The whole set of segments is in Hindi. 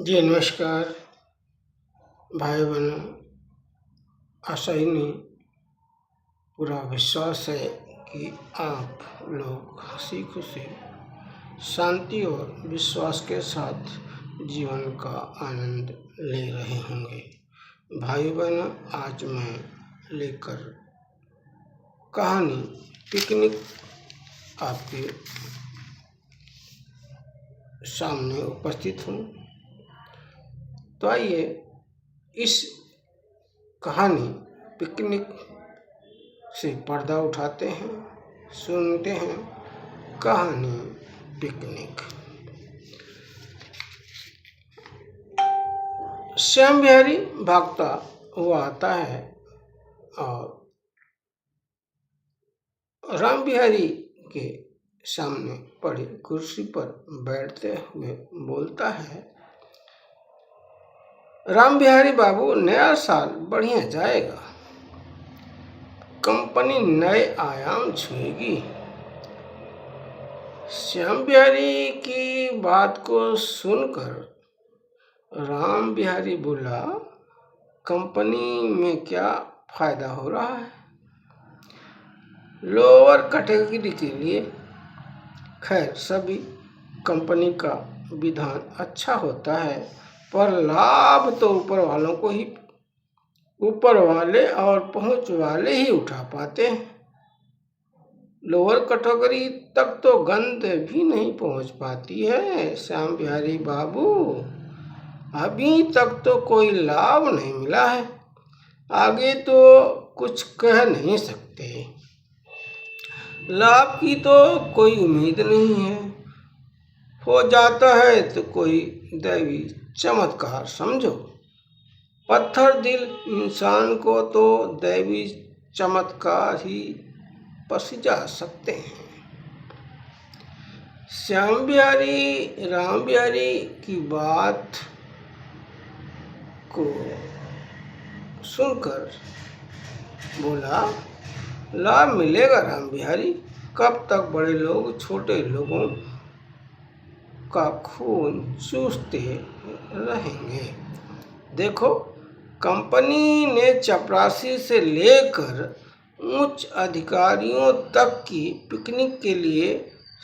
जी नमस्कार भाई बहनों। आशा ही नहीं, पूरा विश्वास है कि आप लोग हंसी खुशी, शांति और विश्वास के साथ जीवन का आनंद ले रहे होंगे। भाई बहनों, आज मैं लेकर कहानी पिकनिक आपके सामने उपस्थित हूँ। तो आइए इस कहानी पिकनिक से पर्दा उठाते हैं, सुनते हैं कहानी पिकनिक। श्याम बिहारी भागता हुआ आता है और राम बिहारी के सामने पड़ी कुर्सी पर बैठते हुए बोलता है, राम बिहारी बाबू, नया साल बढ़िया जाएगा, कंपनी नए आयाम छुएगी। श्याम बिहारी की बात को सुनकर राम बिहारी बोला, कंपनी में क्या फायदा हो रहा है? लोअर कैटेगरी के लिए खैर सभी कंपनी का विधान अच्छा होता है, पर लाभ तो ऊपर वाले और पहुंच वाले ही उठा पाते हैं। लोअर कैटेगरी तक तो गंध भी नहीं पहुंच पाती है। श्याम बिहारी बाबू, अभी तक तो कोई लाभ नहीं मिला है, आगे तो कुछ कह नहीं सकते। लाभ की तो कोई उम्मीद नहीं है, हो जाता है तो कोई दैवी चमत्कार समझो। पत्थर दिल इंसान को तो दैवी चमत्कार ही पसीजा सकते हैं। श्याम बिहारी राम बिहारी की बात को सुनकर बोला, लाभ मिलेगा राम बिहारी, कब तक बड़े लोग छोटे लोगों का खून चूसते रहेंगे? देखो, कंपनी ने चपरासी से लेकर उच्च अधिकारियों तक की पिकनिक के लिए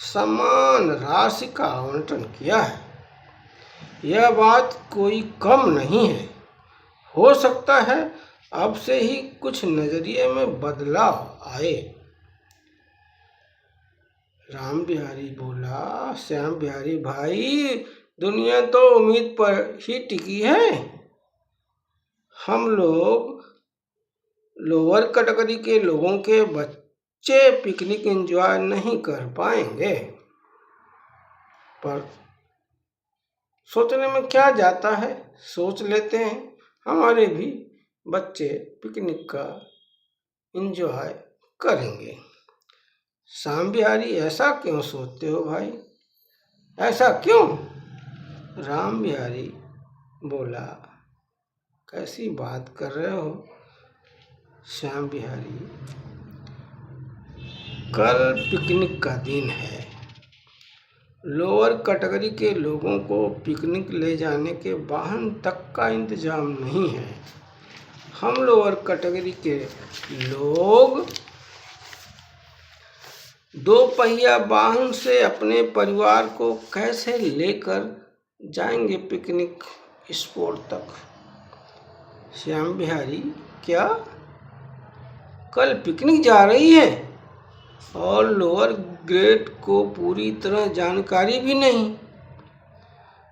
समान राशि का आवंटन किया है। यह बात कोई कम नहीं है। हो सकता है अब से ही कुछ नजरिए में बदलाव आए। राम बिहारी बोला, श्याम बिहारी भाई, दुनिया तो उम्मीद पर ही टिकी है। हम लोग लोअर कैटेगरी के लोगों के बच्चे पिकनिक एंजॉय नहीं कर पाएंगे, पर सोचने में क्या जाता है, सोच लेते हैं, हमारे भी बच्चे पिकनिक का एंजॉय करेंगे। श्याम बिहारी, ऐसा क्यों सोचते हो भाई, ऐसा क्यों? राम बिहारी बोला, कैसी बात कर रहे हो श्याम बिहारी, कल पिकनिक का दिन है। लोअर कैटेगरी के लोगों को पिकनिक ले जाने के वाहन तक का इंतजाम नहीं है। हम लोअर कैटेगरी के लोग दो पहिया वाहन से अपने परिवार को कैसे लेकर जाएंगे पिकनिक स्पॉट तक? श्याम बिहारी, क्या कल पिकनिक जा रही है और लोअर ग्रेड को पूरी तरह जानकारी भी नहीं?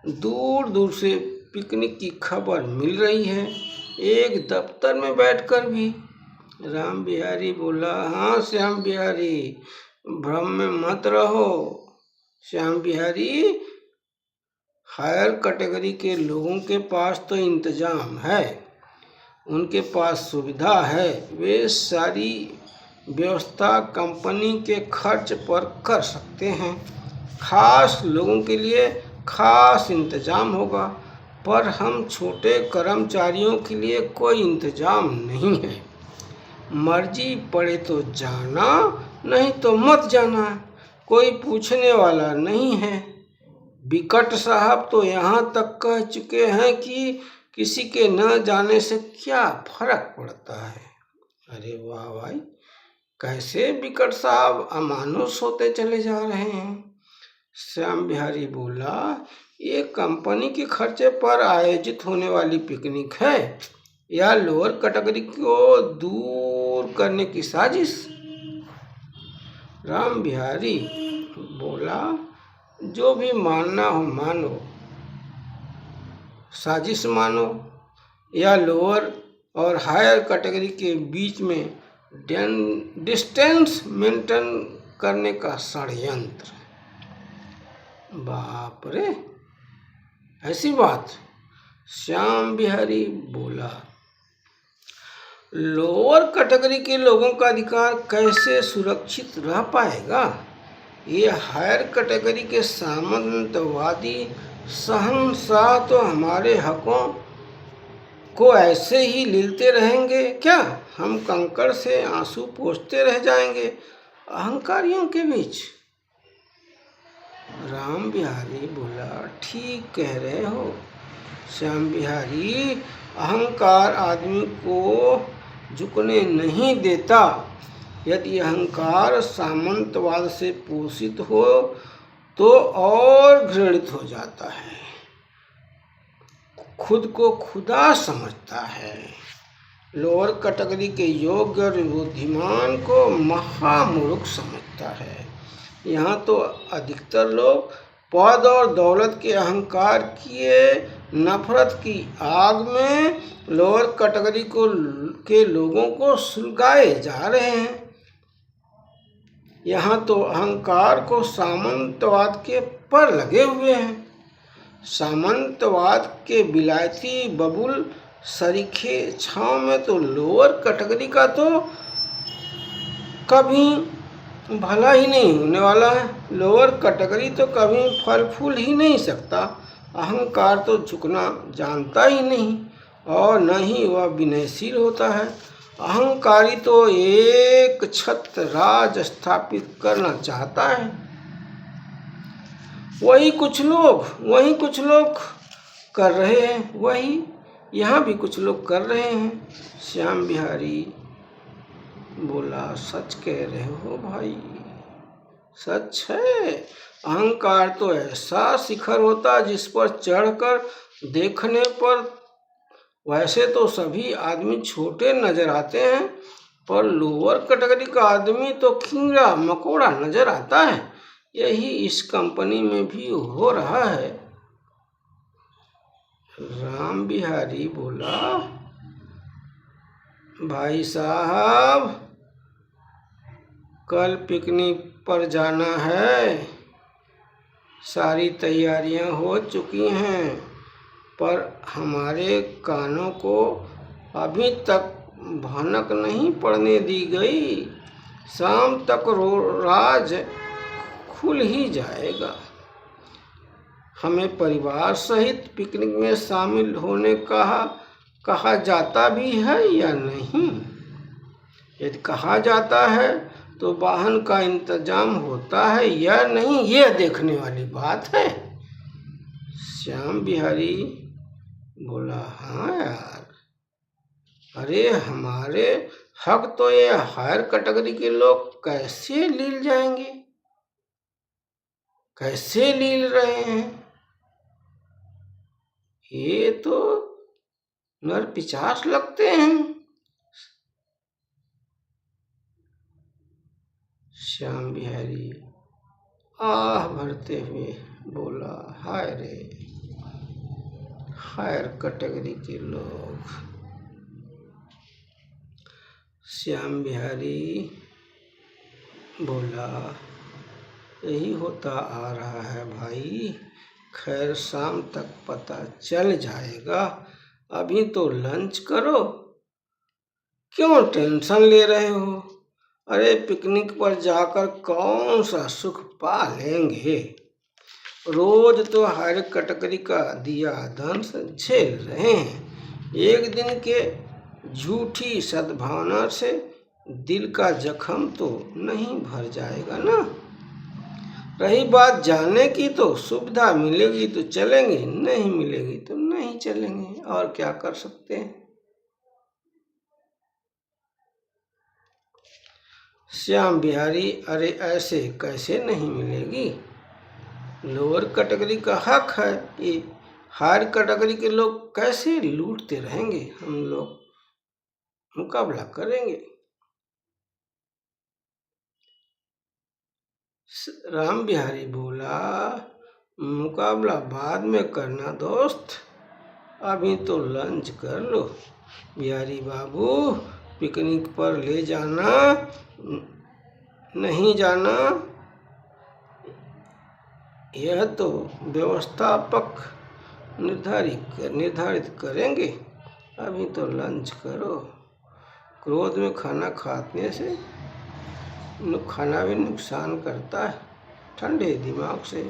दूर दूर से पिकनिक की खबर मिल रही है, एक दफ्तर में बैठकर भी। राम बिहारी बोला, हाँ श्याम बिहारी, भ्रम में मत रहो। श्याम बिहारी, हायर कैटेगरी के लोगों के पास तो इंतजाम है, उनके पास सुविधा है, वे सारी व्यवस्था कंपनी के खर्च पर कर सकते हैं। खास लोगों के लिए खास इंतजाम होगा, पर हम छोटे कर्मचारियों के लिए कोई इंतजाम नहीं है। मर्जी पड़े तो जाना, नहीं तो मत जाना, कोई पूछने वाला नहीं है। विकट साहब तो यहाँ तक कह चुके हैं कि किसी के न जाने से क्या फर्क पड़ता है। अरे वाह भाई, कैसे विकट साहब अमानुष होते चले जा रहे हैं। श्याम बिहारी बोला, ये कंपनी के खर्चे पर आयोजित होने वाली पिकनिक है या लोअर कैटेगरी को दूर करने की साजिश। राम बिहारी बोला, जो भी मानना हो मानो, साजिश मानो या लोअर और हायर कैटेगरी के बीच में डिस्टेंस मेंटेन करने का षड्यंत्र। बाप रे, ऐसी बात। श्याम बिहारी बोला, लोअर कैटेगरी के लोगों का अधिकार कैसे सुरक्षित रह पाएगा। ये हायर कैटेगरी के सामंतवादी शहंशाह तो हमारे हकों को ऐसे ही लीलते रहेंगे क्या। हम कंकड़ से आंसू पोंछते रह जाएंगे अहंकारियों के बीच। राम बिहारी बोला, ठीक कह रहे हो श्याम बिहारी, अहंकार आदमी को झुकने नहीं देता। यदि अहंकार सामंतवाद से पोषित हो तो और घृणित हो जाता है, खुद को खुदा समझता है। लोअर कैटेगरी के योग्य और बुद्धिमान को महामूर्ख समझता है। यहाँ तो अधिकतर लोग पद और दौलत के अहंकार किए नफरत की आग में लोअर कैटेगरी के लोगों को सुलगाए जा रहे हैं। यहाँ तो अहंकार को सामंतवाद के पर लगे हुए हैं। सामंतवाद के विलायती बबुल सरीखे छांव में तो लोअर कैटेगरी का तो कभी भला ही नहीं होने वाला है। लोअर कैटेगरी तो कभी फल फूल ही नहीं सकता। अहंकार तो झुकना जानता ही नहीं और न ही वह विनयशील होता है। अहंकारी तो एक छत्र राज स्थापित करना चाहता है। वही कुछ लोग कर रहे हैं, वही यहाँ भी कुछ लोग कर रहे हैं। श्याम बिहारी बोला, सच कह रहे हो भाई, सच है। अहंकार तो ऐसा शिखर होता जिस पर चढ़कर देखने पर वैसे तो सभी आदमी छोटे नजर आते हैं, पर लोअर कैटेगरी का आदमी तो कीड़ा मकोड़ा नजर आता है। यही इस कंपनी में भी हो रहा है। राम बिहारी बोला, भाई साहब कल पिकनिक पर जाना है, सारी तैयारियां हो चुकी हैं, पर हमारे कानों को अभी तक भनक नहीं पड़ने दी गई। शाम तक राज खुल ही जाएगा। हमें परिवार सहित पिकनिक में शामिल होने कहा जाता भी है या नहीं। यदि कहा जाता है तो वाहन का इंतजाम होता है या नहीं, यह देखने वाली बात है। श्याम बिहारी बोला, हाँ यार, अरे हमारे हक तो ये हायर कैटेगरी के लोग कैसे लील जाएंगे, कैसे लील रहे हैं। ये तो नर पिशाच लगते हैं। श्याम बिहारी आह भरते हुए बोला, हाय रे, हायर कैटेगरी के लोग। श्याम बिहारी बोला, यही होता आ रहा है भाई। खैर शाम तक पता चल जाएगा। अभी तो लंच करो, क्यों टेंशन ले रहे हो। अरे पिकनिक पर जाकर कौन सा सुख पा लेंगे। रोज तो हायर कैटेगरी का दिया दंश झेल रहे हैं। एक दिन के झूठी सद्भावना से दिल का जख्म तो नहीं भर जाएगा ना। रही बात जाने की, तो सुविधा मिलेगी तो चलेंगे, नहीं मिलेगी तो नहीं चलेंगे, और क्या कर सकते हैं। श्याम बिहारी, अरे ऐसे कैसे नहीं मिलेगी, लोअर कैटेगरी का हक है, ये हायर कैटेगरी के लोग कैसे लूटते रहेंगे, हम लोग मुकाबला करेंगे। राम बिहारी बोला, मुकाबला बाद में करना दोस्त, अभी तो लंच कर लो। बिहारी बाबू, पिकनिक पर ले जाना नहीं जाना यह तो व्यवस्थापक निर्धारित करेंगे, अभी तो लंच करो। क्रोध में खाना खाने से खाना भी नुकसान करता है, ठंडे दिमाग से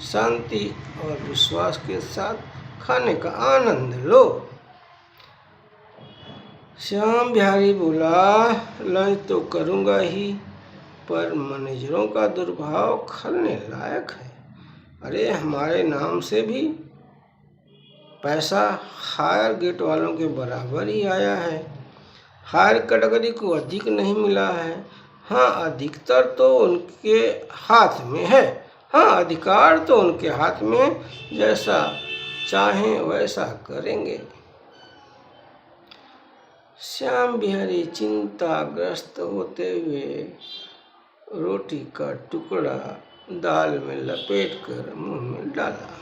शांति और विश्वास के साथ खाने का आनंद लो। श्याम बिहारी बोला, लंच तो करूँगा ही, पर मैनेजरों का दुर्भाव खलने लायक है। अरे हमारे नाम से भी पैसा हायर गेट वालों के बराबर ही आया है, हायर कैटेगरी को अधिक नहीं मिला है। हाँ, अधिकतर तो उनके हाथ में है, हाँ, अधिकार तो उनके हाथ में, जैसा चाहें वैसा करेंगे। श्याम बिहारी चिंताग्रस्त होते हुए रोटी का टुकड़ा दाल में लपेटकर मुंह में डाला।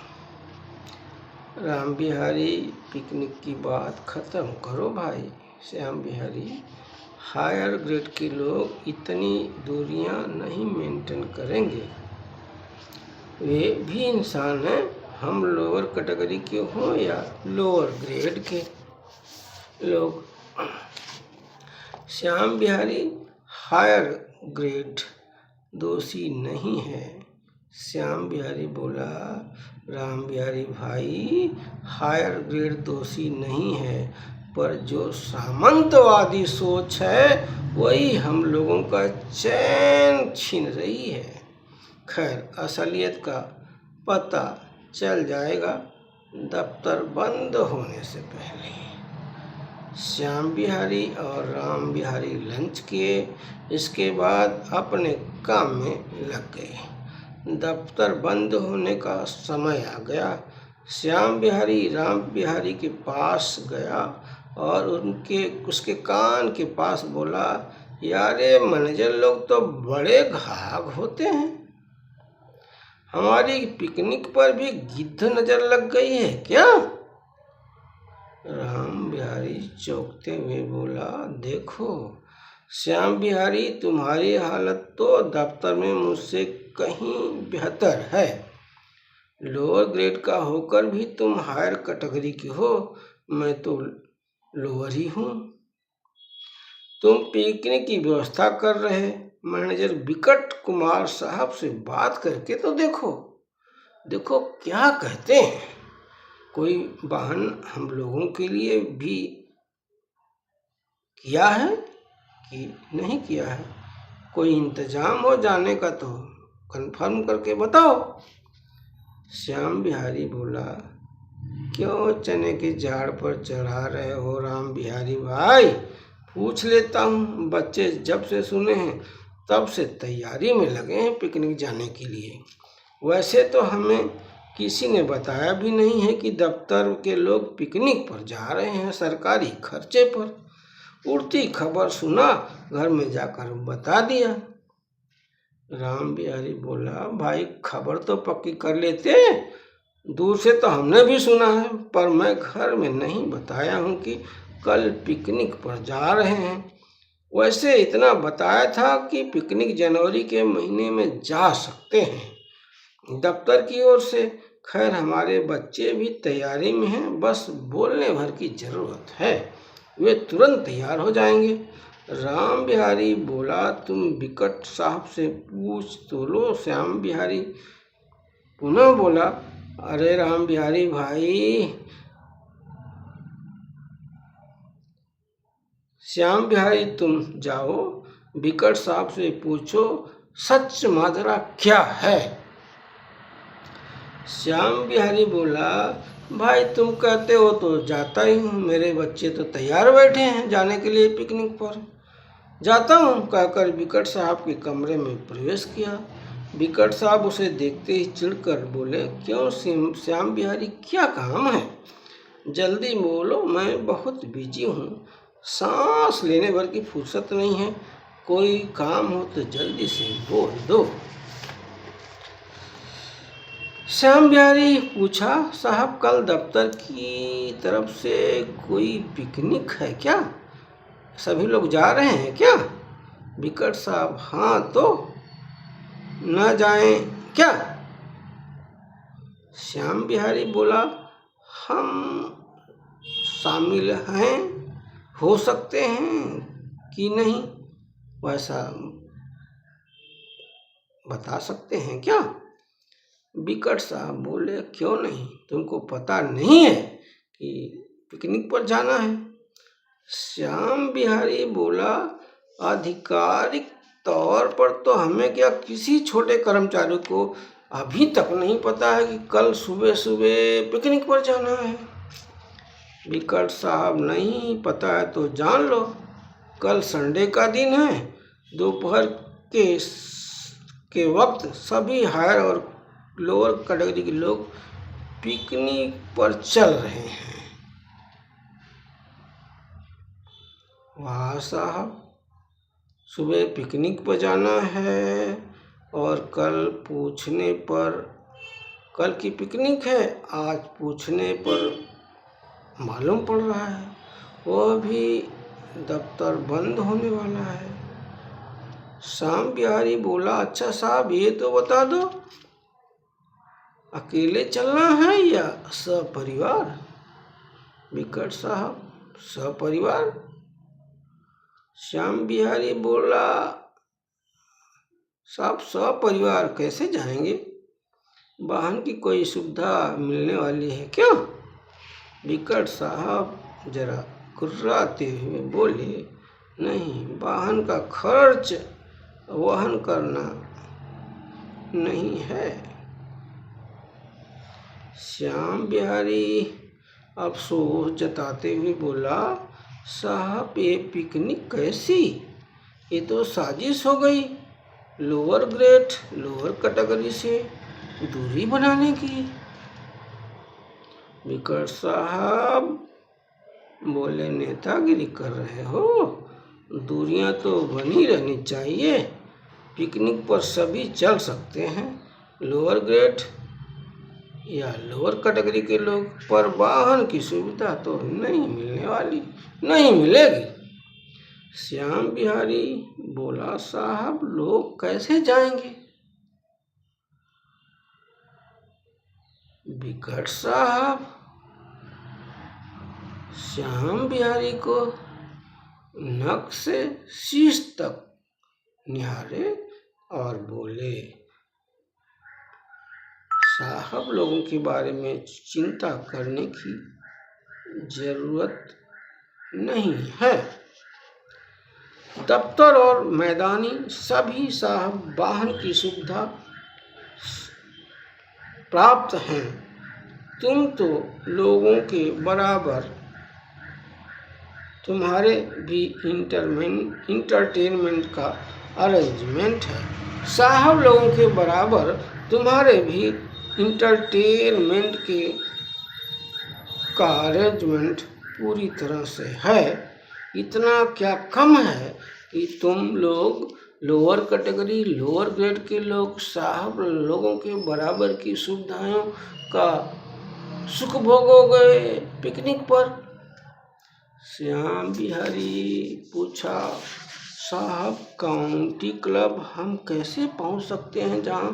राम बिहारी, पिकनिक की बात खत्म करो भाई। श्याम बिहारी, हायर ग्रेड के लोग इतनी दूरियां नहीं मेंटेन करेंगे, वे भी इंसान हैं, हम लोअर कैटेगरी के हों या लोअर ग्रेड के लोग। श्याम बिहारी, हायर ग्रेड दोषी नहीं है। श्याम बिहारी बोला, राम बिहारी भाई, हायर ग्रेड दोषी नहीं है, पर जो सामंतवादी सोच है वही हम लोगों का चैन छीन रही है। खैर, असलियत का पता चल जाएगा दफ्तर बंद होने से पहले। श्याम बिहारी और राम बिहारी लंच किए, इसके बाद अपने काम में लग गए। दफ्तर बंद होने का समय आ गया। श्याम बिहारी राम बिहारी के पास गया और उसके कान के पास बोला, यार ये मैनेजर लोग तो बड़े घाघ होते हैं, हमारी पिकनिक पर भी गिद्ध नजर लग गई है क्या? राम बिहारी चौंकते हुए बोला, देखो श्याम बिहारी, तुम्हारी हालत तो दफ्तर में मुझसे कहीं बेहतर है। लोअर ग्रेड का होकर भी तुम हायर कैटेगरी की हो, मैं तो लोअर ही हूँ। तुम पिकनिक की व्यवस्था कर रहे मैनेजर विकट कुमार साहब से बात करके तो देखो क्या कहते हैं। कोई वाहन हम लोगों के लिए भी किया है कि नहीं किया है? कोई इंतजाम हो जाने का तो कंफर्म करके बताओ। श्याम बिहारी बोला, क्यों चने के झाड़ पर चढ़ा रहे हो राम बिहारी भाई, पूछ लेता हूँ। बच्चे जब से सुने हैं तब से तैयारी में लगे हैं पिकनिक जाने के लिए। वैसे तो हमें किसी ने बताया भी नहीं है कि दफ्तर के लोग पिकनिक पर जा रहे हैं सरकारी खर्चे पर। उड़ती खबर सुना, घर में जाकर बता दिया। राम बिहारी बोला, भाई खबर तो पक्की कर लेते, दूर से तो हमने भी सुना है, पर मैं घर में नहीं बताया हूँ कि कल पिकनिक पर जा रहे हैं। वैसे इतना बताया था कि पिकनिक जनवरी के महीने में जा सकते हैं दफ्तर की ओर से। खैर, हमारे बच्चे भी तैयारी में हैं, बस बोलने भर की जरूरत है, वे तुरंत तैयार हो जाएंगे। राम बिहारी बोला, तुम विकट साहब से पूछ तो लो। श्याम बिहारी पुनः बोला, अरे राम बिहारी भाई, श्याम बिहारी तुम जाओ, विकट साहब से पूछो सच माजरा क्या है। श्याम बिहारी बोला, भाई तुम कहते हो तो जाता ही हूँ, मेरे बच्चे तो तैयार बैठे हैं जाने के लिए पिकनिक पर। जाता हूँ कहकर विकट साहब के कमरे में प्रवेश किया। विकट साहब उसे देखते ही चिढ़कर बोले, क्यों श्याम बिहारी, क्या काम है? जल्दी बोलो, मैं बहुत बिजी हूँ, सांस लेने भर की फुर्सत नहीं है, कोई काम हो तो जल्दी से बोल दो। श्याम बिहारी पूछा, साहब कल दफ्तर की तरफ से कोई पिकनिक है क्या? सभी लोग जा रहे हैं क्या? विकट साहब, हाँ तो न जाएं क्या? श्याम बिहारी बोला, हम शामिल हैं, हो सकते हैं कि नहीं, वैसा बता सकते हैं क्या? विकट साहब बोले, क्यों नहीं, तुमको पता नहीं है कि पिकनिक पर जाना है? श्याम बिहारी बोला, आधिकारिक तौर पर तो हमें क्या, किसी छोटे कर्मचारी को अभी तक नहीं पता है कि कल सुबह सुबह पिकनिक पर जाना है। विकट साहब, नहीं पता है तो जान लो, कल संडे का दिन है, दोपहर के वक्त सभी हायर और लोअर कैटेगरी के लोग पिकनिक पर चल रहे हैं। वाह साहब, सुबह पिकनिक पर जाना है और कल की पिकनिक है, आज पूछने पर मालूम पड़ रहा है वह भी दफ्तर बंद होने वाला है। श्याम बिहारी बोला, अच्छा साहब ये तो बता दो, अकेले चलना है या सपरिवार? विकट साहब, सपरिवार। श्याम बिहारी बोला, साहब सपरिवार कैसे जाएंगे? वाहन की कोई सुविधा मिलने वाली है क्या? विकट साहब जरा कुर्राते हुए बोले, नहीं, वाहन का खर्च वहन करना नहीं है। श्याम बिहारी अफसोस जताते हुए बोला, साहब ये पिकनिक कैसी, ये तो साजिश हो गई, लोअर ग्रेड लोअर कैटेगरी से दूरी बनाने की। विकट साहब बोले, नेतागिरी कर रहे हो, दूरियां तो बनी रहनी चाहिए, पिकनिक पर सभी चल सकते हैं, लोअर ग्रेड या लोअर कैटेगरी के लोग, पर वाहन की सुविधा तो नहीं मिलेगी। श्याम बिहारी बोला, साहब लोग कैसे जाएंगे? विकट साहब श्याम बिहारी को नक से शीश तक निहारे और बोले, साहब लोगों के बारे में चिंता करने की जरूरत नहीं है, दफ्तर और मैदानी सभी साहब वाहन की सुविधा प्राप्त हैं, तुम तो लोगों के बराबर, तुम्हारे भी इंटरटेनमेंट का अरेंजमेंट है, साहब लोगों के बराबर तुम्हारे भी इंटरटेनमेंट का अरेंजमेंट पूरी तरह से है, इतना क्या कम है कि तुम लोग लोअर कैटेगरी लोअर ग्रेड के लोग साहब लोगों के बराबर की सुविधाओं का सुख भोगोगे पिकनिक पर? श्याम बिहारी पूछा, साहब काउंटी क्लब हम कैसे पहुंच सकते हैं जहां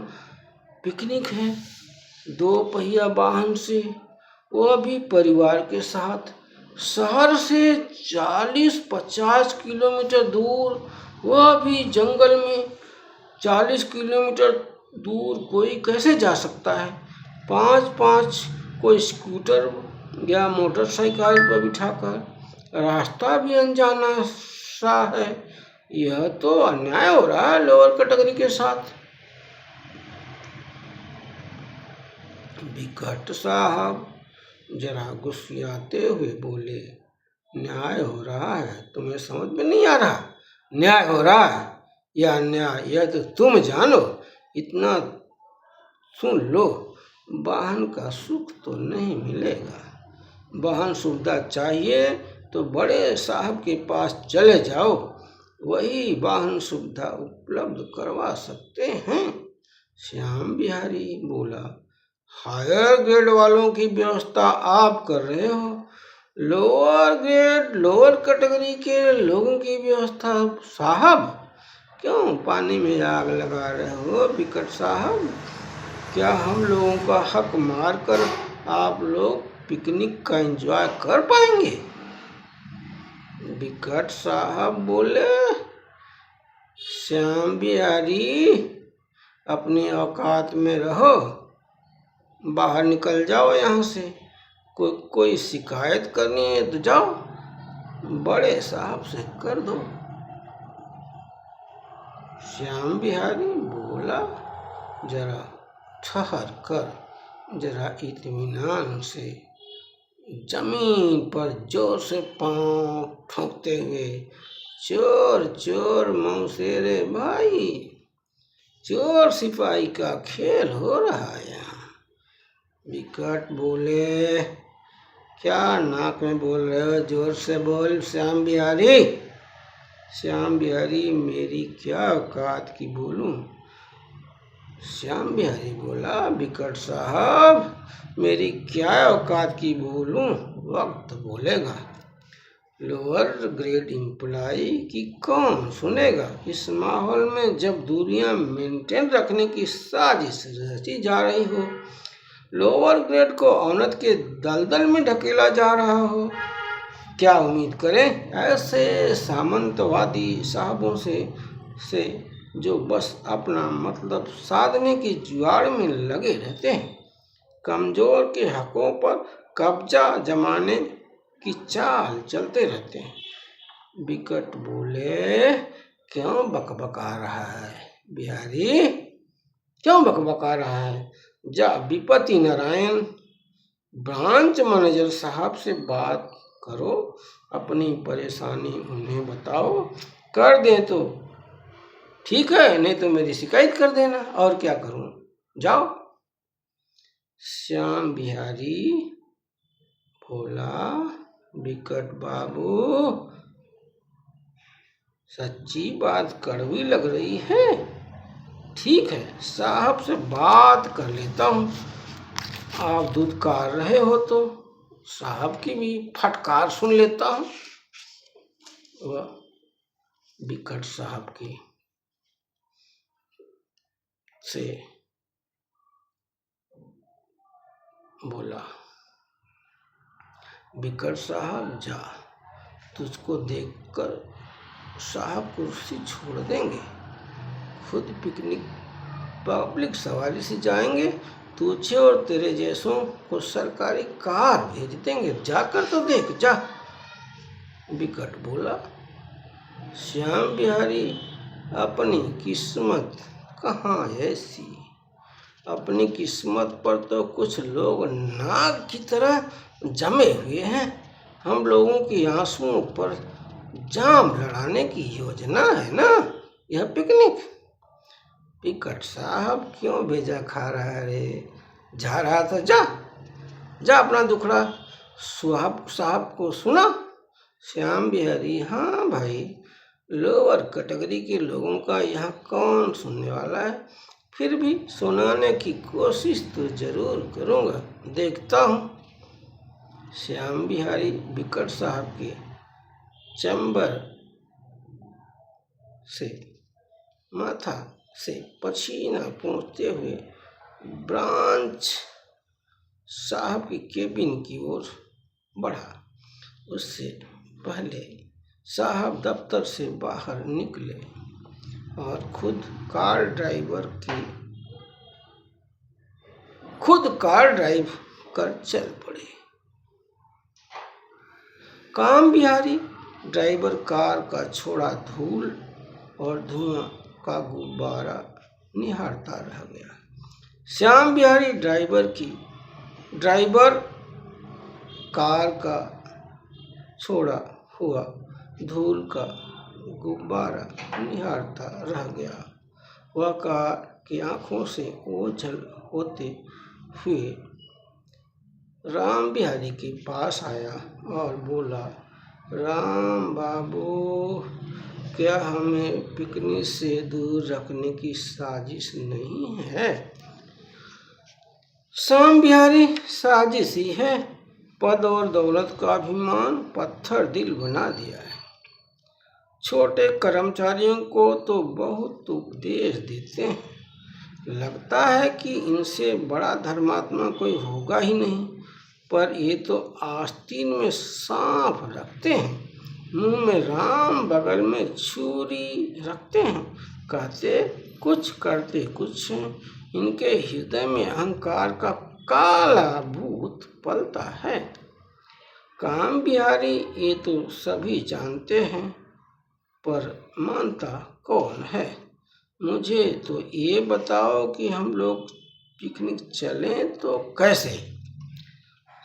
पिकनिक है? 2 पहिया वाहन से, वह भी परिवार के साथ, शहर से 40-50 किलोमीटर दूर, वह भी जंगल में 40 किलोमीटर दूर कोई कैसे जा सकता है? 5-5 कोई स्कूटर या मोटरसाइकिल पर बिठाकर, रास्ता भी अनजाना सा है, यह तो अन्याय हो रहा है लोअर कैटेगरी के साथ। विकट साहब जरा गुस्सियाते हुए बोले, न्याय हो रहा है, तुम्हें समझ में नहीं आ रहा? न्याय हो रहा है या अन्याय, यह तो तुम जानो। इतना सुन लो, वाहन का सुख तो नहीं मिलेगा। वाहन सुविधा चाहिए तो बड़े साहब के पास चले जाओ, वही वाहन सुविधा उपलब्ध करवा सकते हैं। श्याम बिहारी बोला, हायर ग्रेड वालों की व्यवस्था आप कर रहे हो, लोअर ग्रेड लोअर कैटेगरी के लोगों की व्यवस्था साहब क्यों पानी में आग लगा रहे हो? विकट साहब, क्या हम लोगों का हक मार कर आप लोग पिकनिक का एंजॉय कर पाएंगे? विकट साहब बोले, श्याम बिहारी अपनी औकात में रहो, बाहर निकल जाओ यहाँ से। कोई शिकायत करनी है तो जाओ, बड़े साहब से कर दो। श्याम बिहारी बोला, जरा ठहर कर, जरा इत्मीनान से। जमीन पर जोर से पांव ठोंकते हुए, चोर चोर मौसेरे भाई, चोर सिपाही का खेल हो रहा है यहाँ। विकट बोले, क्या नाक में बोल रहे हो? जोर से बोल श्याम बिहारी। श्याम बिहारी, मेरी क्या औकात की बोलूं? श्याम बिहारी बोला, विकट साहब मेरी क्या औकात की बोलूं, वक्त बोलेगा। लोअर ग्रेड एम्प्लाई की कौन सुनेगा? इस माहौल में जब दूरियां मेंटेन रखने की साजिश रची जा रही हो, लोअर ग्रेड को औनत के दलदल में ढकेला जा रहा हो, क्या उम्मीद करें ऐसे सामंतवादी साहबों से जो बस अपना मतलब साधने की जुआड़ में लगे रहते हैं, कमजोर के हकों पर कब्जा जमाने की चाल चलते रहते हैं। विकट बोले, क्यों बकबका रहा है बिहारी, क्यों बकबका रहा है? जा विपति नारायण ब्रांच मैनेजर साहब से बात करो, अपनी परेशानी उन्हें बताओ, कर दे तो ठीक है, नहीं तो मेरी शिकायत कर देना, और क्या करूं, जाओ। श्याम बिहारी बोला, विकट बाबू सच्ची बात कड़वी लग रही है, ठीक है साहब से बात कर लेता हूँ। आप दुत्कार रहे हो तो साहब की भी फटकार सुन लेता हूँ। वह विकट साहब की से बोला, विकट साहब जा, तुझको देखकर साहब कुर्सी छोड़ देंगे, खुद पिकनिक पब्लिक सवारी से जाएंगे, तुझे और तेरे जैसों को सरकारी कार भेज देंगे, जाकर तो देख जा। विकट बोला, श्याम बिहारी अपनी किस्मत कहाँ ऐसी, अपनी किस्मत पर तो कुछ लोग नाग की तरह जमे हुए हैं, हम लोगों की आंसुओं पर जाम लड़ाने की योजना है ना यह पिकनिक। विकट साहब क्यों भेजा खा रहा है रे, जा रहा था जा अपना दुखड़ा साहब को सुना। श्याम बिहारी, हाँ भाई, लोअर कैटेगरी के लोगों का यहाँ कौन सुनने वाला है, फिर भी सुनाने की कोशिश तो जरूर करूँगा, देखता हूँ। श्याम बिहारी विकट साहब के चैम्बर से माथा से पसीना पोंछते हुए ब्रांच साहब की केबिन की ओर बढ़ा। उससे पहले साहब दफ्तर से बाहर निकले और खुद कार ड्राइव कर चल पड़े। काम बिहारी ड्राइवर कार का छोड़ा धूल और धुआं का गुब्बारा निहारता रह गया। श्याम बिहारी ड्राइवर कार का छोड़ा हुआ धूल का गुब्बारा निहारता रह गया। वह कार की आंखों से ओझल होते हुए राम बिहारी के पास आया और बोला, राम बाबू, क्या हमें पिकनिक से दूर रखने की साजिश नहीं है? श्याम बिहारी, साजिश ही है। पद और दौलत का अभिमान पत्थर दिल बना दिया है। छोटे कर्मचारियों को तो बहुत उपदेश देते हैं, लगता है कि इनसे बड़ा धर्मात्मा कोई होगा ही नहीं, पर ये तो आस्तीन में सांप रखते हैं, मुंह में राम, बगल में छुरी रखते हैं, कहते कुछ करते कुछ हैं। इनके हृदय में अहंकार का काला भूत पलता है। काम बिहारी ये तो सभी जानते हैं, पर मानता कौन है? मुझे तो ये बताओ कि हम लोग पिकनिक चलें तो कैसे?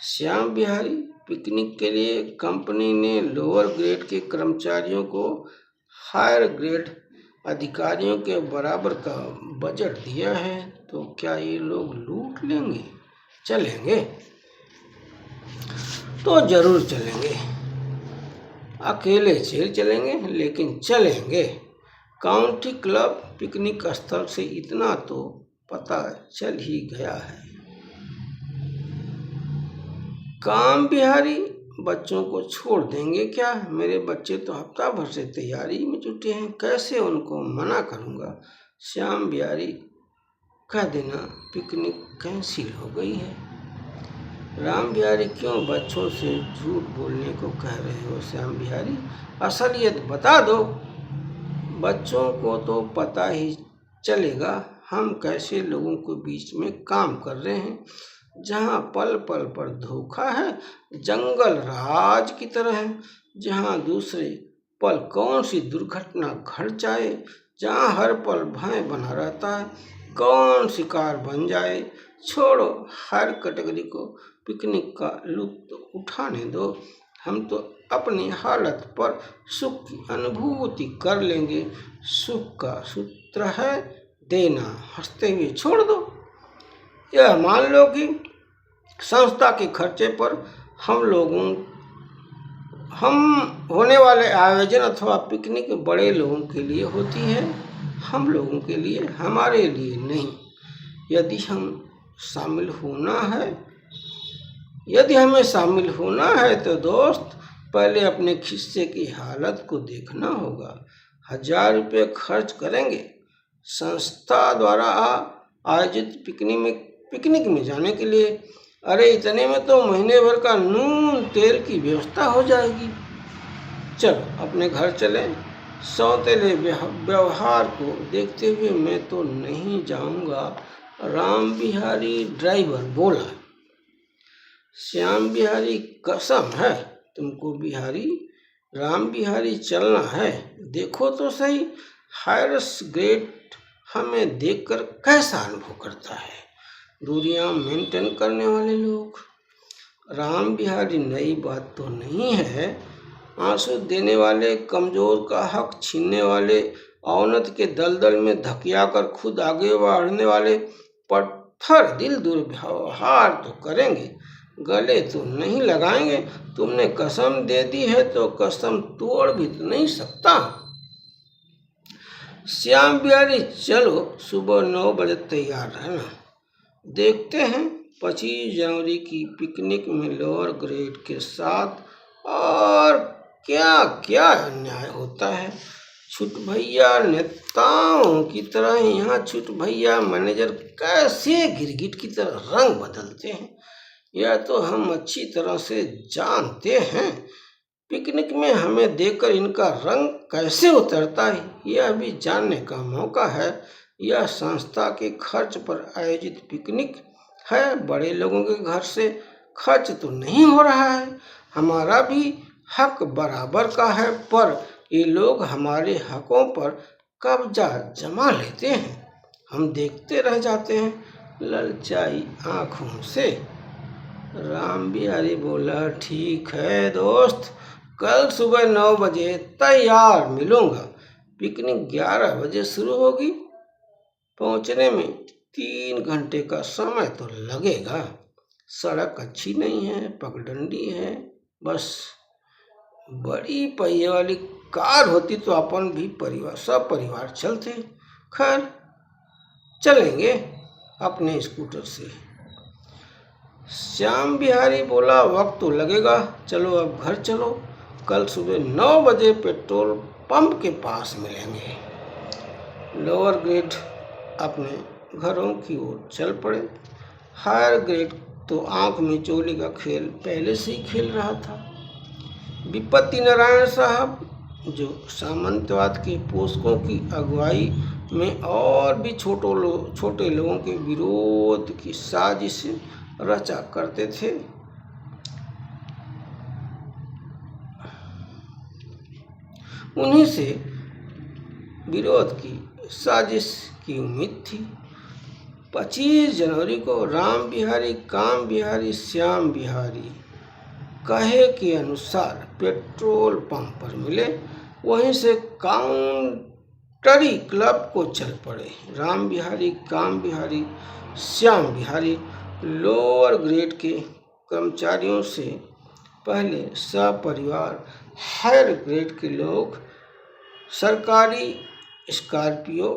श्याम बिहारी, पिकनिक के लिए कंपनी ने लोअर ग्रेड के कर्मचारियों को हायर ग्रेड अधिकारियों के बराबर का बजट दिया है, तो क्या ये लोग लूट लेंगे? चलेंगे तो जरूर चलेंगे, अकेले चलेंगे, लेकिन चलेंगे। काउंटी क्लब पिकनिक स्थल से इतना तो पता चल ही गया है। काम बिहारी, बच्चों को छोड़ देंगे क्या? मेरे बच्चे तो हफ्ता भर से तैयारी में जुटे हैं, कैसे उनको मना करूंगा? श्याम बिहारी, कह देना पिकनिक कैंसिल हो गई है। राम बिहारी, क्यों बच्चों से झूठ बोलने को कह रहे हो श्याम बिहारी? असलियत बता दो। बच्चों को तो पता ही चलेगा हम कैसे लोगों के बीच में काम कर रहे हैं, जहाँ पल पल पर धोखा है, जंगल राज की तरह है, जहाँ दूसरे पल कौन सी दुर्घटना घट जाए, जहाँ हर पल भय बना रहता है, कौन शिकार बन जाए। छोड़ो हर कैटेगरी को, पिकनिक का लुत्फ उठाने दो। हम तो अपनी हालत पर सुख की अनुभूति कर लेंगे। सुख का सूत्र है देना, हंसते हुए छोड़ दो। यह मान लो कि संस्था के खर्चे पर हम होने वाले आयोजन अथवा पिकनिक बड़े लोगों के लिए होती है, हम लोगों के लिए, हमारे लिए नहीं। यदि हमें शामिल होना है तो दोस्त, पहले अपने खिस्से की हालत को देखना होगा। 1000 रुपये खर्च करेंगे संस्था द्वारा आयोजित पिकनिक में जाने के लिए। अरे इतने में तो महीने भर का नून तेल की व्यवस्था हो जाएगी। चलो अपने घर चलें। सौतेले व्यवहार को देखते हुए मैं तो नहीं जाऊंगा, राम बिहारी ड्राइवर बोला। श्याम बिहारी, कसम है तुमको बिहारी? राम बिहारी, चलना है, देखो तो सही हायर ग्रेड हमें देखकर कैसा अनुभव करता है, दूरियां मेंटेन करने वाले लोग। राम बिहारी, नई बात तो नहीं है। आंसू देने वाले, कमजोर का हक छीनने वाले, अवनत के दलदल में धकियाकर खुद आगे बढ़ने वाले पत्थर दिल दुर्व्यवहार तो करेंगे, गले तो नहीं लगाएंगे। तुमने कसम दे दी है तो कसम तोड़ भी तो नहीं सकता। श्याम बिहारी, चलो सुबह 9 बजे तैयार रहना। देखते हैं 25 जनवरी की पिकनिक में लोअर ग्रेड के साथ और क्या क्या अन्याय होता है। छुट भैया नेताओं की तरह यहाँ छुट भैया मैनेजर कैसे गिरगिट की तरह रंग बदलते हैं, यह तो हम अच्छी तरह से जानते हैं। पिकनिक में हमें देखकर इनका रंग कैसे उतरता है, यह भी जानने का मौका है। यह संस्था के खर्च पर आयोजित पिकनिक है, बड़े लोगों के घर से खर्च तो नहीं हो रहा है। हमारा भी हक बराबर का है, पर ये लोग हमारे हकों पर कब्जा जमा लेते हैं, हम देखते रह जाते हैं। ललचाई आंखों से। राम बिहारी बोला, ठीक है दोस्त, कल सुबह 9 बजे तैयार मिलूंगा। पिकनिक 11 बजे शुरू होगी। पहुंचने में 3 घंटे का समय तो लगेगा। सड़क अच्छी नहीं है, पगडंडी है। बस बड़ी पहिए वाली कार होती तो अपन भी सब परिवार चलते। खैर चलेंगे अपने स्कूटर से। श्याम बिहारी बोला, वक्त तो लगेगा, चलो अब घर चलो, कल सुबह 9 बजे पेट्रोल पंप के पास मिलेंगे। लोअर ग्रेड अपने घरों की ओर चल पड़े। हायर ग्रेड तो आंख में चोली का खेल पहले से ही खेल रहा था। विपत्ति नारायण साहब, जो सामंतवाद के पोषकों की अगुवाई में और भी छोटे लोगों के विरोध की साजिश रचा करते थे, उन्हीं से विरोध की साजिश की उम्मीद थी। 25 जनवरी को राम बिहारी, काम बिहारी, श्याम बिहारी कहे के अनुसार पेट्रोल पंप पर मिले। वहीं से काउंटरी क्लब को चल पड़े। राम बिहारी, काम बिहारी, श्याम बिहारी लोअर ग्रेड के कर्मचारियों से पहले सपरिवार हायर ग्रेड के लोग सरकारी स्कॉर्पियो,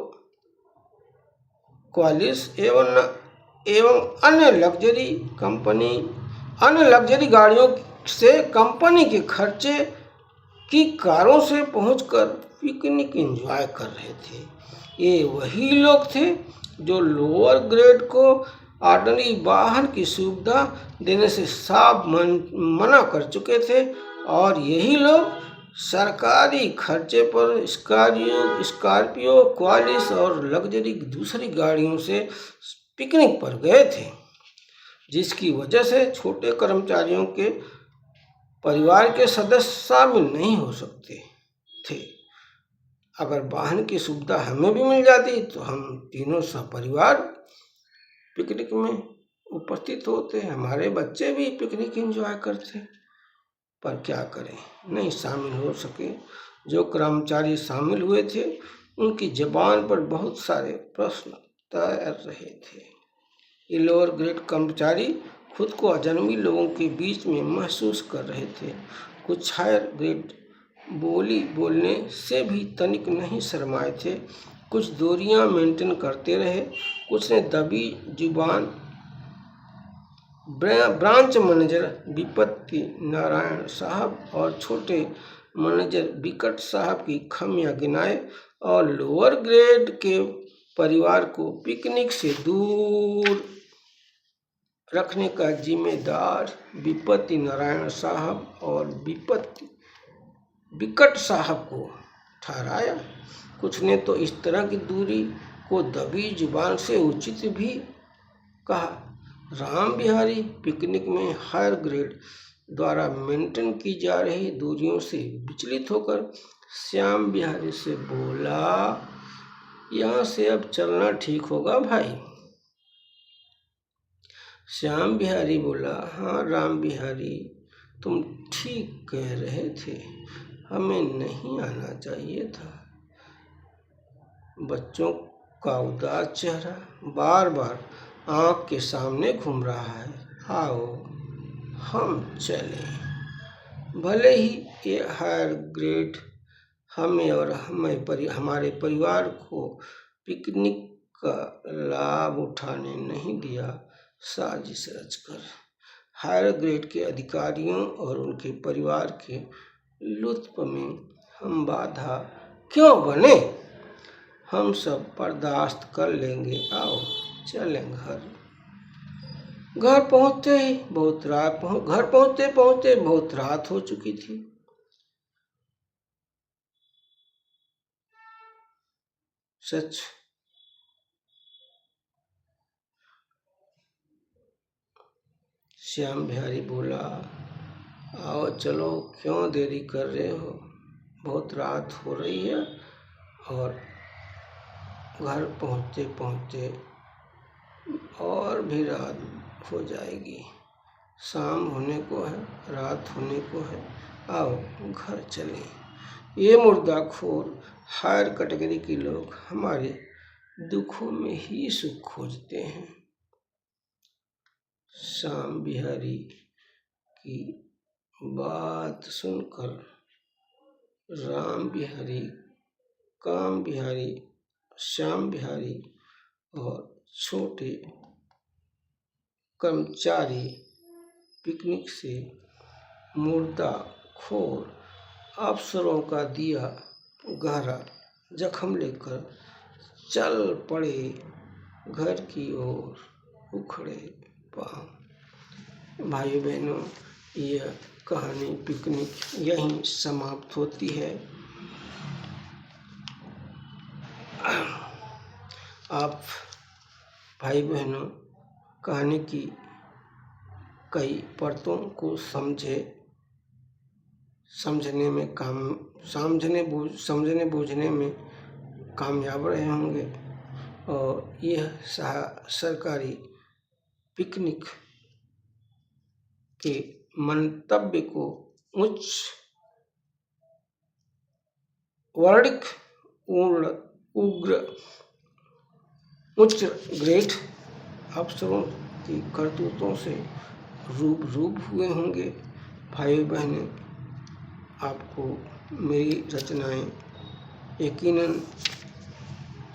क्वालिस एवं अन्य लग्जरी गाड़ियों से कंपनी के खर्चे की कारों से पहुंचकर पिकनिक एंजॉय कर रहे थे। ये वही लोग थे जो लोअर ग्रेड को ऑर्डिनरी वाहन की सुविधा देने से साफ मना कर चुके थे, और यही लोग सरकारी खर्चे पर स्कॉर्पियो, क्वालिस और लग्जरी दूसरी गाड़ियों से पिकनिक पर गए थे, जिसकी वजह से छोटे कर्मचारियों के परिवार के सदस्य शामिल नहीं हो सकते थे। अगर वाहन की सुविधा हमें भी मिल जाती तो हम तीनों सपरिवार पिकनिक में उपस्थित होते, हमारे बच्चे भी पिकनिक एंजॉय करते। पर क्या करें, नहीं शामिल हो सके। जो कर्मचारी शामिल हुए थे उनकी जबान पर बहुत सारे प्रश्न तैर रहे थे। ये लोअर ग्रेड कर्मचारी खुद को अजनबी लोगों के बीच में महसूस कर रहे थे। कुछ हायर ग्रेड बोली बोलने से भी तनिक नहीं शर्माए थे। कुछ दूरियां मेंटेन करते रहे, कुछ ने दबी जुबान ब्रांच मैनेजर विपत्ति नारायण साहब और छोटे मैनेजर विकट साहब की खमियां गिनाए, और लोअर ग्रेड के परिवार को पिकनिक से दूर रखने का जिम्मेदार विपत्ति नारायण साहब और विकट साहब को ठहराया। कुछ ने तो इस तरह की दूरी को दबी जुबान से उचित भी कहा। राम बिहारी पिकनिक में हायर ग्रेड द्वारा मेंटेन की जा रही दूरियों से विचलित होकर श्याम बिहारी से बोला, यहाँ से अब चलना ठीक होगा भाई। श्याम बिहारी बोला, हाँ राम बिहारी, तुम ठीक कह रहे थे, हमें नहीं आना चाहिए था। बच्चों का उदास चेहरा बार बार आँख के सामने घूम रहा है। आओ हम चलें। भले ही ये हायर ग्रेड हमें और हमारे परिवार को पिकनिक का लाभ उठाने नहीं दिया, साजिश रचकर हायर ग्रेड के अधिकारियों और उनके परिवार के लुत्फ में हम बाधा क्यों बने। हम सब बर्दाश्त कर लेंगे, आओ चलें घर। घर पहुंचते पहुंचते बहुत रात हो चुकी थी। सच श्याम बिहारी बोला, आओ चलो, क्यों देरी कर रहे हो, बहुत रात हो रही है। और घर पहुंचते और भी रात हो जाएगी। शाम होने को है, रात होने को है, आओ घर चलें। ये मुर्दाखोर हायर कैटेगरी के लोग हमारे दुखों में ही सुख खोजते हैं। श्याम बिहारी की बात सुनकर राम बिहारी, काम बिहारी, श्याम बिहारी और छोटे कर्मचारी पिकनिक से मुर्दाखोर अफसरों का दिया गहरा जख्म लेकर चल पड़े घर की ओर उखड़े पांव। भाइयों बहनों, यह कहानी पिकनिक यहीं समाप्त होती है। आप भाई बहनों कहानी की कई परतों को समझने बूझने में कामयाब रहे होंगे और यह सरकारी पिकनिक के मंतव्य को उच्च ग्रेड अफसरों की करतूतों से रूब हुए होंगे। भाई बहनें, आपको मेरी रचनाएं यकीनन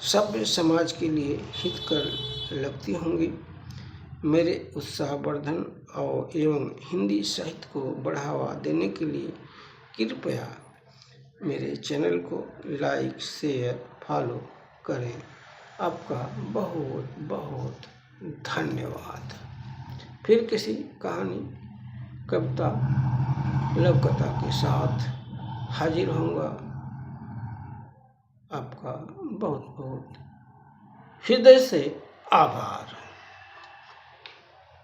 सभ्य समाज के लिए हितकर लगती होंगी। मेरे उत्साहवर्धन और एवं हिंदी साहित्य को बढ़ावा देने के लिए कृपया मेरे चैनल को लाइक, शेयर, फॉलो करें। आपका बहुत बहुत धन्यवाद। फिर किसी कहानी, कविता, लघु कथा के साथ हाजिर होऊंगा। आपका बहुत बहुत हृदय से आभार।